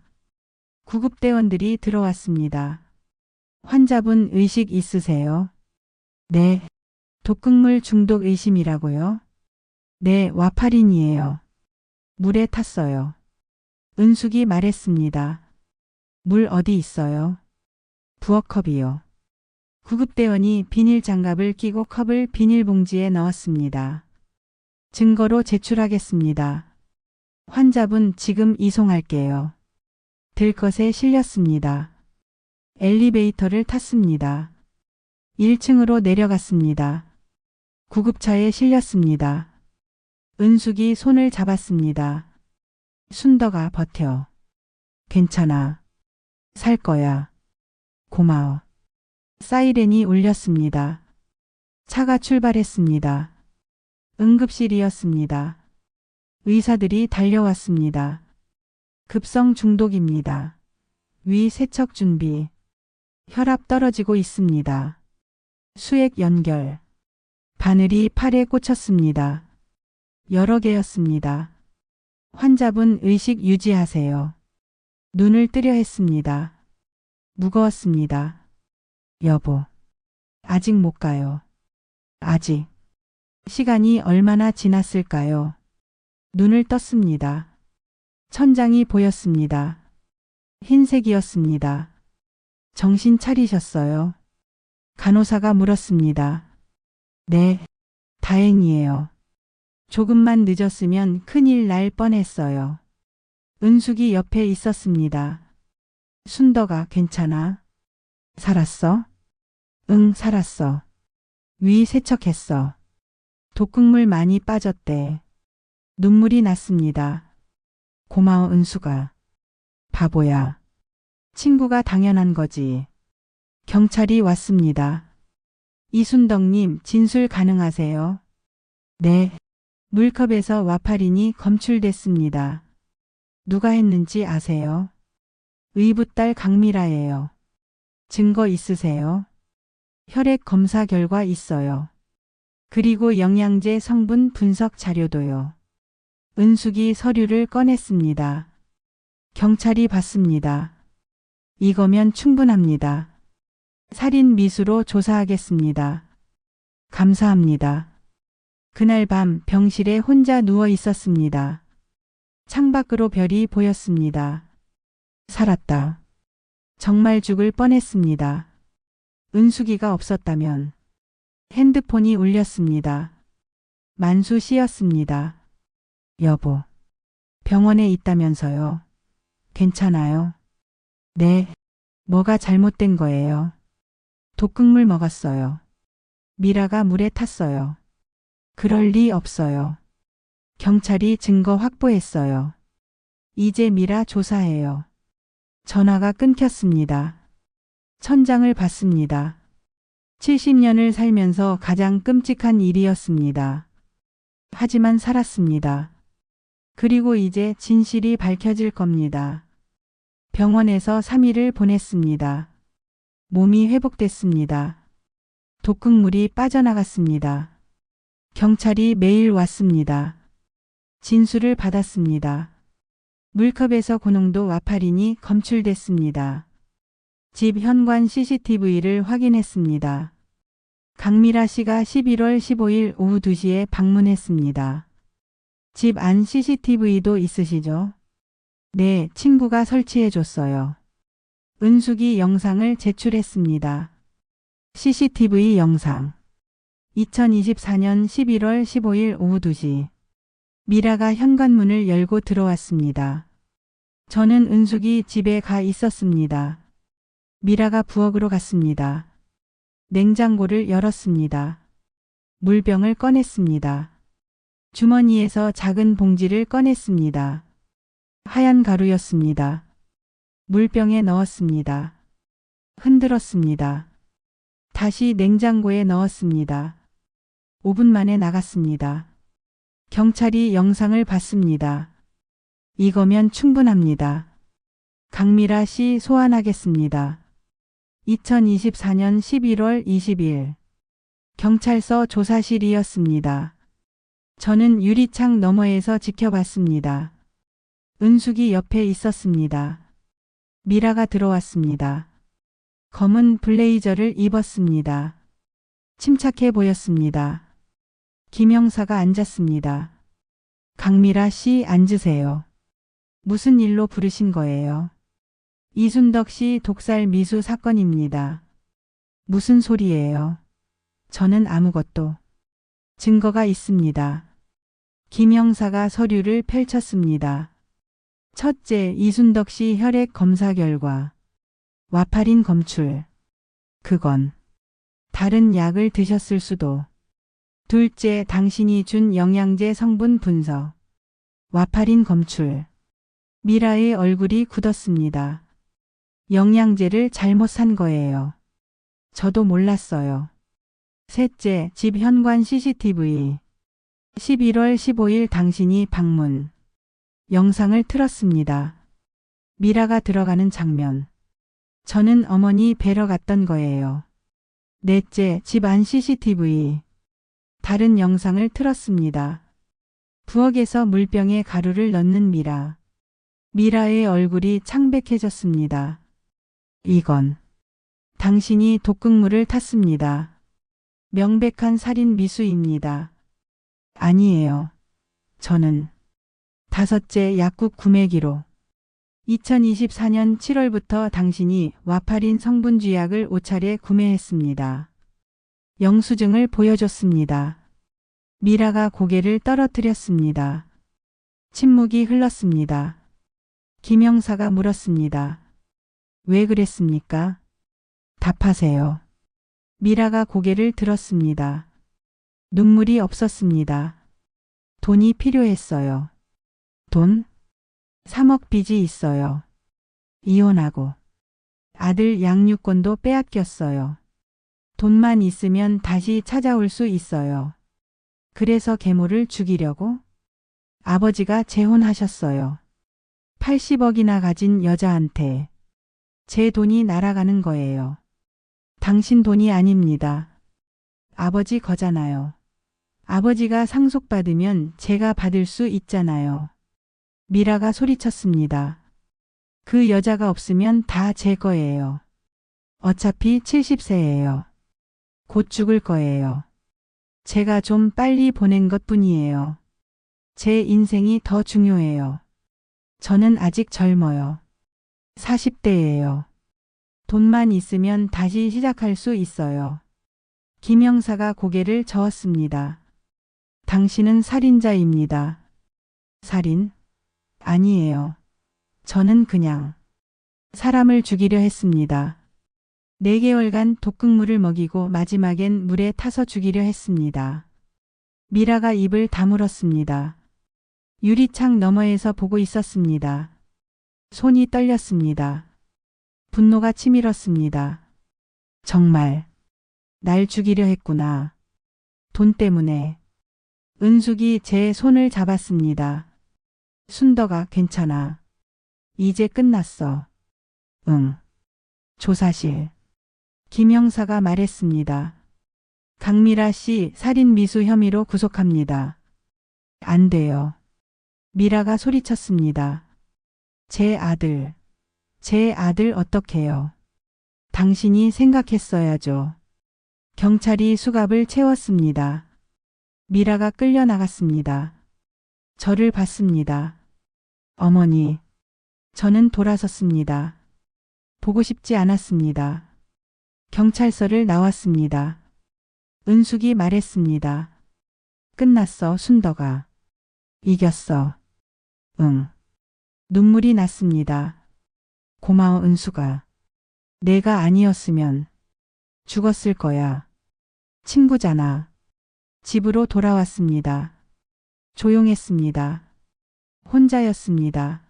구급대원들이 들어왔습니다. 환자분 의식 있으세요? 네. 독극물 중독 의심이라고요? 네, 와파린이에요. 물에 탔어요. 은숙이 말했습니다. 물 어디 있어요? 부엌컵이요. 구급대원이 비닐 장갑을 끼고 컵을 비닐봉지에 넣었습니다. 증거로 제출하겠습니다. 환자분 지금 이송할게요. 들것에 실렸습니다. 엘리베이터를 탔습니다. 1층으로 내려갔습니다. 구급차에 실렸습니다. 은숙이 손을 잡았습니다. 순덕아 버텨. 괜찮아. 살 거야. 고마워. 사이렌이 울렸습니다. 차가 출발했습니다. 응급실이었습니다. 의사들이 달려왔습니다. 급성 중독입니다. 위 세척 준비. 혈압 떨어지고 있습니다. 수액 연결. 바늘이 팔에 꽂혔습니다. 여러 개였습니다. 환자분 의식 유지하세요. 눈을 뜨려 했습니다. 무거웠습니다. 여보. 아직 못 가요. 아직. 시간이 얼마나 지났을까요? 눈을 떴습니다. 천장이 보였습니다. 흰색이었습니다. 정신 차리셨어요? 간호사가 물었습니다. 네, 다행이에요. 조금만 늦었으면 큰일 날 뻔했어요. 은숙이 옆에 있었습니다. 순덕아, 괜찮아? 살았어? 응, 살았어. 위 세척했어. 독극물 많이 빠졌대. 눈물이 났습니다. 고마워, 은숙아. 바보야. 친구가 당연한 거지. 경찰이 왔습니다. 이순덕님, 진술 가능하세요? 네. 물컵에서 와파린이 검출됐습니다. 누가 했는지 아세요? 의붓딸 강미라예요. 증거 있으세요? 혈액 검사 결과 있어요. 그리고 영양제 성분 분석 자료도요. 은숙이 서류를 꺼냈습니다. 경찰이 봤습니다. 이거면 충분합니다. 살인 미수로 조사하겠습니다. 감사합니다. 그날 밤 병실에 혼자 누워 있었습니다. 창밖으로 별이 보였습니다. 살았다. 정말 죽을 뻔했습니다. 은숙이가 없었다면. 핸드폰이 울렸습니다. 만수 씨였습니다. 여보. 병원에 있다면서요. 괜찮아요? 네. 뭐가 잘못된 거예요? 독극물 먹었어요. 미라가 물에 탔어요. 그럴 리 없어요. 경찰이 증거 확보했어요. 이제 미라 조사해요. 전화가 끊겼습니다. 천장을 봤습니다. 70년을 살면서 가장 끔찍한 일이었습니다. 하지만 살았습니다. 그리고 이제 진실이 밝혀질 겁니다. 병원에서 3일을 보냈습니다. 몸이 회복됐습니다. 독극물이 빠져나갔습니다. 경찰이 매일 왔습니다. 진술을 받았습니다. 물컵에서 고농도 와파린이 검출됐습니다. 집 현관 CCTV를 확인했습니다. 강미라 씨가 11월 15일 오후 2시에 방문했습니다. 집 안 CCTV도 있으시죠? 네, 친구가 설치해줬어요. 은숙이 영상을 제출했습니다. CCTV 영상. 2024년 11월 15일 오후 2시. 미라가 현관문을 열고 들어왔습니다. 저는 은숙이 집에 가 있었습니다. 미라가 부엌으로 갔습니다. 냉장고를 열었습니다. 물병을 꺼냈습니다. 주머니에서 작은 봉지를 꺼냈습니다. 하얀 가루였습니다. 물병에 넣었습니다. 흔들었습니다. 다시 냉장고에 넣었습니다. 5분 만에 나갔습니다. 경찰이 영상을 봤습니다. 이거면 충분합니다. 강미라 씨 소환하겠습니다. 2024년 11월 20일 경찰서 조사실이었습니다. 저는 유리창 너머에서 지켜봤습니다. 은숙이 옆에 있었습니다. 미라가 들어왔습니다. 검은 블레이저를 입었습니다. 침착해 보였습니다. 김영사가 앉았습니다. 강미라 씨 앉으세요. 무슨 일로 부르신 거예요? 이순덕 씨 독살 미수 사건입니다. 무슨 소리예요? 저는 아무것도. 증거가 있습니다. 김영사가 서류를 펼쳤습니다. 첫째, 이순덕 씨 혈액 검사 결과. 와파린 검출. 그건 다른 약을 드셨을 수도. 둘째, 당신이 준 영양제 성분 분석. 와파린 검출. 미라의 얼굴이 굳었습니다. 영양제를 잘못 산 거예요. 저도 몰랐어요. 셋째, 집 현관 CCTV. 11월 15일 당신이 방문. 영상을 틀었습니다. 미라가 들어가는 장면. 저는 어머니 뵈러 갔던 거예요. 넷째, 집 안 CCTV. 다른 영상을 틀었습니다. 부엌에서 물병에 가루를 넣는 미라. 미라의 얼굴이 창백해졌습니다. 이건 당신이 독극물을 탔습니다. 명백한 살인 미수입니다. 아니에요. 저는 다섯째, 약국 구매 기록. 2024년 7월부터 당신이 와파린 성분 쥐약을 5차례 구매했습니다. 영수증을 보여줬습니다. 미라가 고개를 떨어뜨렸습니다. 침묵이 흘렀습니다. 김영사가 물었습니다. 왜 그랬습니까? 답하세요. 미라가 고개를 들었습니다. 눈물이 없었습니다. 돈이 필요했어요. 돈? 3억 빚이 있어요. 이혼하고 아들 양육권도 빼앗겼어요. 돈만 있으면 다시 찾아올 수 있어요. 그래서 계모를 죽이려고? 아버지가 재혼하셨어요. 80억이나 가진 여자한테 제 돈이 날아가는 거예요. 당신 돈이 아닙니다. 아버지 거잖아요. 아버지가 상속받으면 제가 받을 수 있잖아요. 미라가 소리쳤습니다. 그 여자가 없으면 다 제 거예요. 어차피 70세예요. 곧 죽을 거예요. 제가 좀 빨리 보낸 것뿐이에요. 제 인생이 더 중요해요. 저는 아직 젊어요. 40대예요. 돈만 있으면 다시 시작할 수 있어요. 김영사가 고개를 저었습니다. 당신은 살인자입니다. 살인? 아니에요. 저는 그냥 사람을 죽이려 했습니다. 4개월간 독극물을 먹이고 마지막엔 물에 타서 죽이려 했습니다. 미라가 입을 다물었습니다. 유리창 너머에서 보고 있었습니다. 손이 떨렸습니다. 분노가 치밀었습니다. 정말 날 죽이려 했구나. 돈 때문에. 은숙이 제 손을 잡았습니다. 순덕아, 괜찮아. 이제 끝났어. 응. 조사실. 김영사가 말했습니다. 강미라 씨 살인 미수 혐의로 구속합니다. 안 돼요. 미라가 소리쳤습니다. 제 아들 어떡해요. 당신이 생각했어야죠. 경찰이 수갑을 채웠습니다. 미라가 끌려 나갔습니다. 저를 봤습니다. 어머니, 저는 돌아섰습니다. 보고 싶지 않았습니다. 경찰서를 나왔습니다. 은숙이 말했습니다. 끝났어, 순덕아. 이겼어. 응. 눈물이 났습니다. 고마워, 은숙아. 내가 아니었으면 죽었을 거야. 친구잖아. 집으로 돌아왔습니다. 조용했습니다. 혼자였습니다.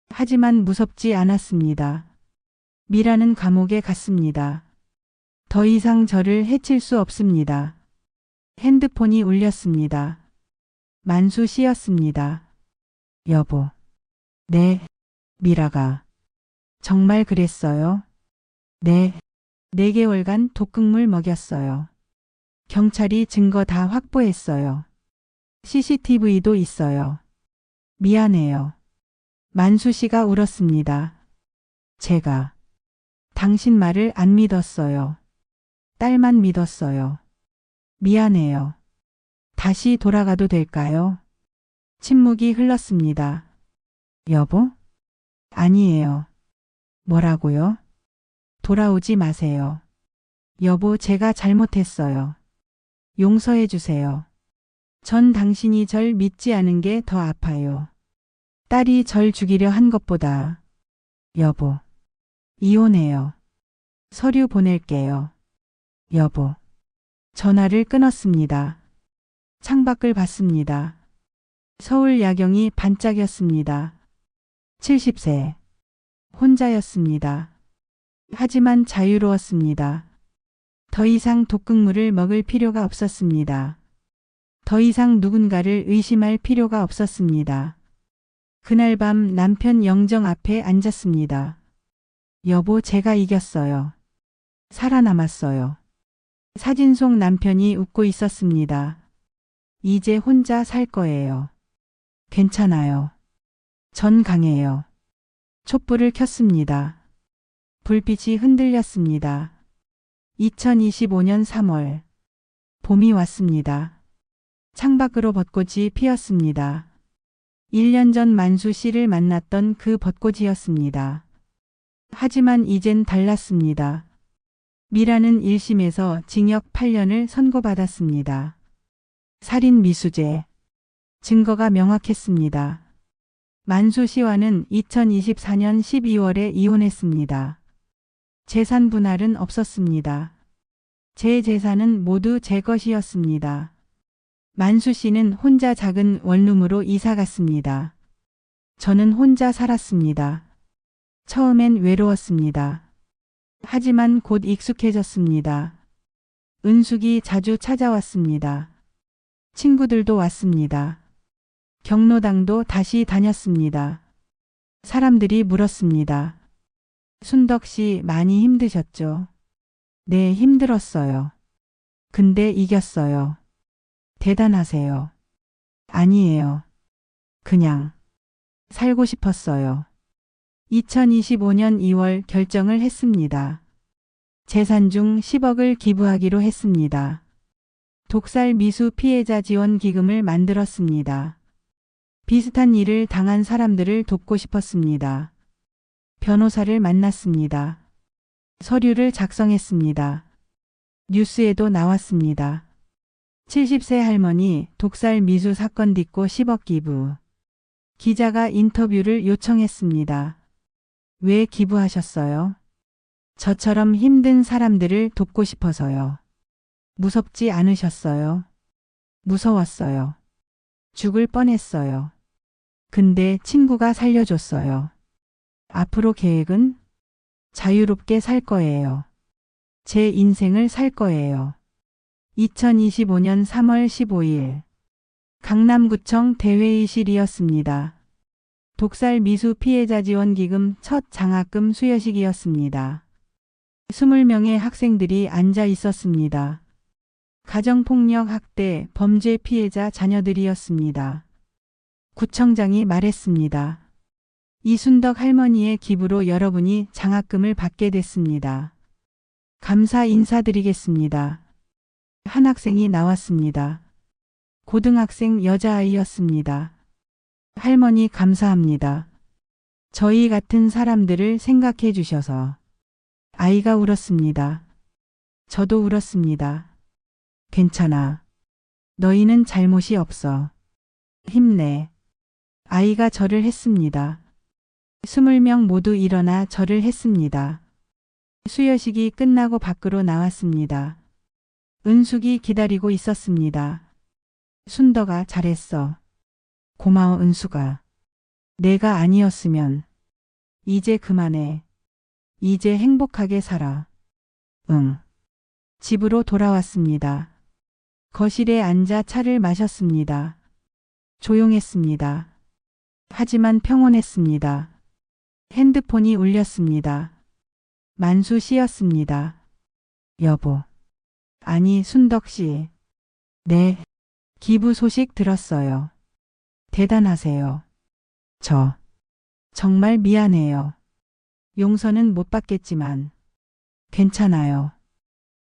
하지만 무섭지 않았습니다. 미라는 감옥에 갔습니다. 더 이상 저를 해칠 수 없습니다. 핸드폰이 울렸습니다. 만수 씨였습니다. 여보. 네. 미라가. 정말 그랬어요? 네. 4개월간 독극물 먹였어요. 경찰이 증거 다 확보했어요. CCTV도 있어요. 미안해요. 만수 씨가 울었습니다. 제가 당신 말을 안 믿었어요. 딸만 믿었어요. 미안해요. 다시 돌아가도 될까요? 침묵이 흘렀습니다. 여보? 아니에요. 뭐라고요? 돌아오지 마세요. 여보, 제가 잘못했어요. 용서해 주세요. 전 당신이 절 믿지 않은 게 더 아파요. 딸이 절 죽이려 한 것보다. 여보. 이혼해요. 서류 보낼게요. 여보. 전화를 끊었습니다. 창밖을 봤습니다. 서울 야경이 반짝였습니다. 70세. 혼자였습니다. 하지만 자유로웠습니다. 더 이상 독극물을 먹을 필요가 없었습니다. 더 이상 누군가를 의심할 필요가 없었습니다. 그날 밤 남편 영정 앞에 앉았습니다. 여보, 제가 이겼어요. 살아남았어요. 사진 속 남편이 웃고 있었습니다. 이제 혼자 살 거예요. 괜찮아요. 전 강해요. 촛불을 켰습니다. 불빛이 흔들렸습니다. 2025년 3월. 봄이 왔습니다. 창밖으로 벚꽃이 피었습니다. 1년 전 만수 씨를 만났던 그 벚꽃이었습니다. 하지만 이젠 달랐습니다. 미라는 1심에서 징역 8년을 선고받았습니다. 살인 미수죄. 증거가 명확했습니다. 만수 씨와는 2024년 12월에 이혼했습니다. 재산 분할은 없었습니다. 제 재산은 모두 제 것이었습니다. 만수 씨는 혼자 작은 원룸으로 이사 갔습니다. 저는 혼자 살았습니다. 처음엔 외로웠습니다. 하지만 곧 익숙해졌습니다. 은숙이 자주 찾아왔습니다. 친구들도 왔습니다. 경로당도 다시 다녔습니다. 사람들이 물었습니다. 순덕 씨 많이 힘드셨죠? 네, 힘들었어요. 근데 이겼어요. 대단하세요. 아니에요. 그냥 살고 싶었어요. 2025년 2월 결정을 했습니다. 재산 중 10억을 기부하기로 했습니다. 독살 미수 피해자 지원 기금을 만들었습니다. 비슷한 일을 당한 사람들을 돕고 싶었습니다. 변호사를 만났습니다. 서류를 작성했습니다. 뉴스에도 나왔습니다. 70세 할머니 독살 미수 사건 딛고 10억 기부. 기자가 인터뷰를 요청했습니다. 왜 기부하셨어요? 저처럼 힘든 사람들을 돕고 싶어서요. 무섭지 않으셨어요? 무서웠어요. 죽을 뻔했어요. 근데 친구가 살려줬어요. 앞으로 계획은? 자유롭게 살 거예요. 제 인생을 살 거예요. 2025년 3월 15일 강남구청 대회의실이었습니다. 독살 미수 피해자 지원 기금 첫 장학금 수여식이었습니다. 20명의 학생들이 앉아 있었습니다. 가정폭력 학대 범죄 피해자 자녀들이었습니다. 구청장이 말했습니다. 이순덕 할머니의 기부로 여러분이 장학금을 받게 됐습니다. 감사 인사드리겠습니다. 한 학생이 나왔습니다. 고등학생 여자아이였습니다. 할머니 감사합니다. 저희 같은 사람들을 생각해 주셔서. 아이가 울었습니다. 저도 울었습니다. 괜찮아. 너희는 잘못이 없어. 힘내. 아이가 절을 했습니다. 20명 모두 일어나 절을 했습니다. 수여식이 끝나고 밖으로 나왔습니다. 은숙이 기다리고 있었습니다. 순덕아 잘했어. 고마워 은숙아. 내가 아니었으면. 이제 그만해. 이제 행복하게 살아. 응. 집으로 돌아왔습니다. 거실에 앉아 차를 마셨습니다. 조용했습니다. 하지만 평온했습니다. 핸드폰이 울렸습니다. 만수 씨였습니다. 여보. 아니 순덕 씨. 네. 기부 소식 들었어요. 대단하세요. 저 정말 미안해요. 용서는 못 받겠지만 괜찮아요.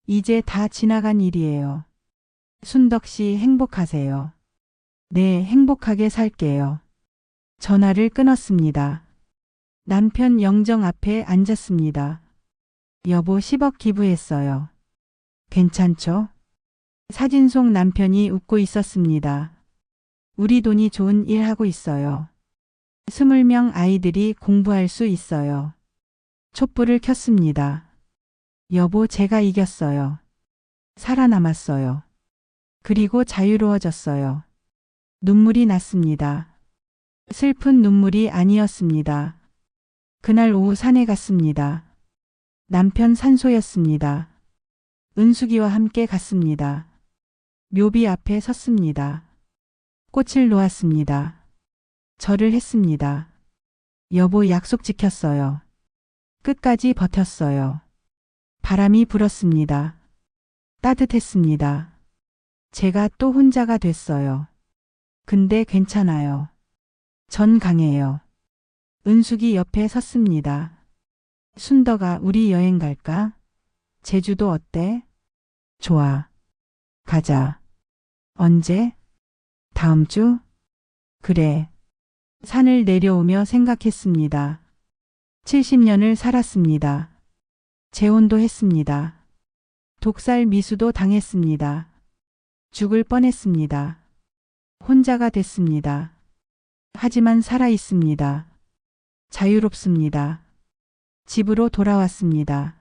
이제 다 지나간 일이에요. 순덕 씨 행복하세요. 네, 행복하게 살게요. 전화를 끊었습니다. 남편 영정 앞에 앉았습니다. 여보 10억 기부했어요. 괜찮죠? 사진 속 남편이 웃고 있었습니다. 우리 돈이 좋은 일 하고 있어요. 20명 아이들이 공부할 수 있어요. 촛불을 켰습니다. 여보 제가 이겼어요. 살아남았어요. 그리고 자유로워졌어요. 눈물이 났습니다. 슬픈 눈물이 아니었습니다. 그날 오후 산에 갔습니다. 남편 산소였습니다. 은숙이와 함께 갔습니다. 묘비 앞에 섰습니다. 꽃을 놓았습니다. 절을 했습니다. 여보 약속 지켰어요. 끝까지 버텼어요. 바람이 불었습니다. 따뜻했습니다. 제가 또 혼자가 됐어요. 근데 괜찮아요. 전 강해요. 은숙이 옆에 섰습니다. 순덕아 우리 여행 갈까? 제주도 어때? 좋아. 가자. 언제? 다음 주? 그래. 산을 내려오며 생각했습니다. 70년을 살았습니다. 재혼도 했습니다. 독살 미수도 당했습니다. 죽을 뻔했습니다. 혼자가 됐습니다. 하지만 살아 있습니다. 자유롭습니다. 집으로 돌아왔습니다.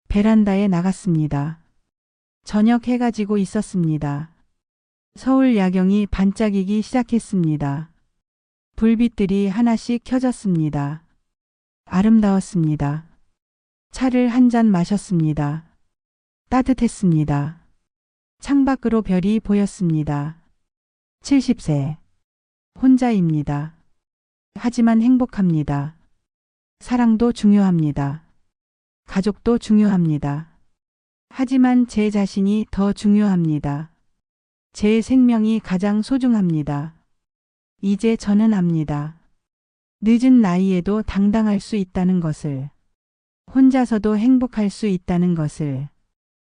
베란다에 나갔습니다. 저녁 해가 지고 있었습니다. 서울 야경이 반짝이기 시작했습니다. 불빛들이 하나씩 켜졌습니다. 아름다웠습니다. 차를 한 잔 마셨습니다. 따뜻했습니다. 창밖으로 별이 보였습니다. 70세. 혼자입니다. 하지만 행복합니다. 사랑도 중요합니다. 가족도 중요합니다. 하지만 제 자신이 더 중요합니다. 제 생명이 가장 소중합니다. 이제 저는 압니다. 늦은 나이에도 당당할 수 있다는 것을. 혼자서도 행복할 수 있다는 것을.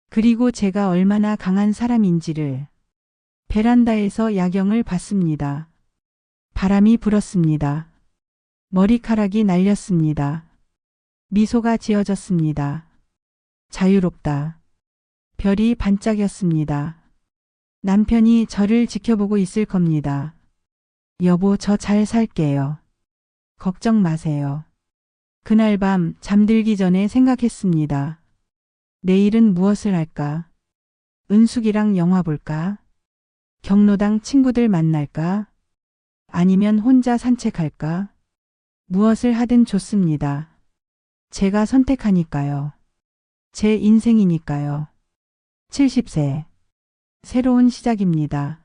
그리고 제가 얼마나 강한 사람인지를. 베란다에서 야경을 봤습니다. 바람이 불었습니다. 머리카락이 날렸습니다. 미소가 지어졌습니다. 자유롭다. 별이 반짝였습니다. 남편이 저를 지켜보고 있을 겁니다. 여보, 저 잘 살게요. 걱정 마세요. 그날 밤 잠들기 전에 생각했습니다. 내일은 무엇을 할까? 은숙이랑 영화 볼까? 경로당 친구들 만날까? 아니면 혼자 산책할까? 무엇을 하든 좋습니다. 제가 선택하니까요. 제 인생이니까요. 70세. 새로운 시작입니다.